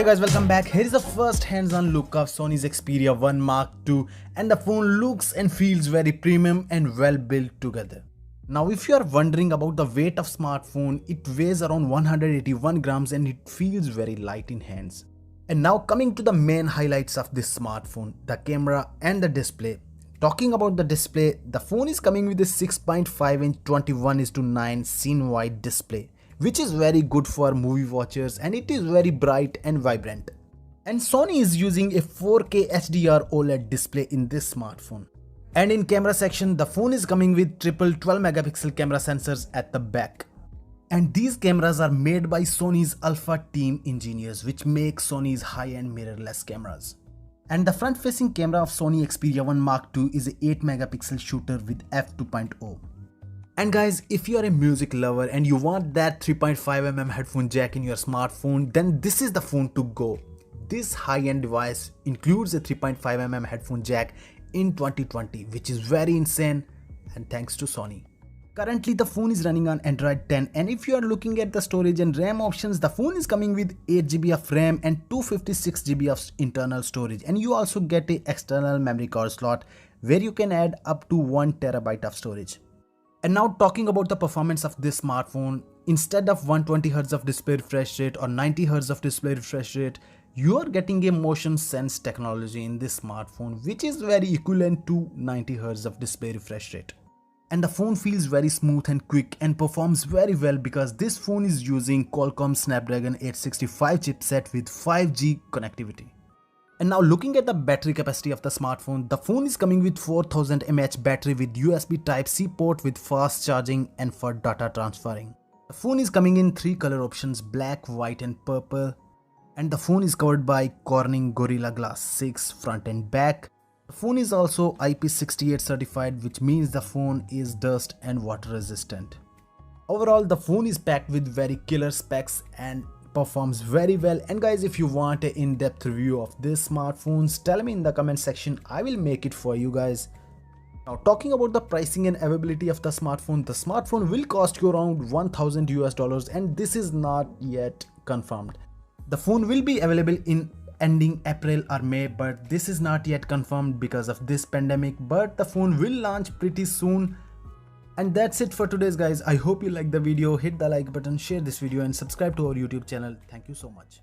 Hey guys, welcome back. Here is the first hands-on look of Sony's Xperia 1 Mark II, and the phone looks and feels very premium and well built together. Now if you are wondering about the weight of smartphone, it weighs around 181 grams and it feels very light in hands. And now coming to the main highlights of this smartphone, the camera and the display. Talking about the display, the phone is coming with a 6.5-inch 21:9 scene-wide display, which is very good for movie watchers, and it is very bright and vibrant. And Sony is using a 4K HDR OLED display in this smartphone. And in camera section, the phone is coming with triple 12-megapixel camera sensors at the back. And these cameras are made by Sony's Alpha team engineers, which make Sony's high-end mirrorless cameras. And the front-facing camera of Sony Xperia 1 Mark II is a 8-megapixel shooter with f2.0. And guys, if you are a music lover and you want that 3.5mm headphone jack in your smartphone, then this is the phone to go. This high-end device includes a 3.5mm headphone jack in 2020, which is very insane, and thanks to Sony. Currently the phone is running on Android 10, and if you are looking at the storage and RAM options, the phone is coming with 8GB of RAM and 256GB of internal storage, and you also get an external memory card slot where you can add up to 1TB of storage. And now talking about the performance of this smartphone, instead of 120Hz of display refresh rate or 90Hz of display refresh rate, you are getting a motion sense technology in this smartphone, which is very equivalent to 90Hz of display refresh rate. And the phone feels very smooth and quick and performs very well because this phone is using Qualcomm Snapdragon 865 chipset with 5G connectivity. And now looking at the battery capacity of the smartphone, the phone is coming with 4000 mAh battery with USB Type-C port with fast charging and for data transferring. The phone is coming in 3 color options: black, white and purple. And the phone is covered by Corning Gorilla Glass 6 front and back. The phone is also IP68 certified, which means the phone is dust and water resistant. Overall, the phone is packed with very killer specs and performs very well. And guys, if you want an in-depth review of this smartphones, tell me in the comment section. I will make it for you guys. Now talking about the pricing and availability of the smartphone will cost you around $1000 and this is not yet confirmed. The phone will be available in ending April or May, but this is not yet confirmed because of this pandemic, but the phone will launch pretty soon. And that's it for today's guys. I hope you liked the video. Hit the like button, share this video and subscribe to our YouTube channel. Thank you so much.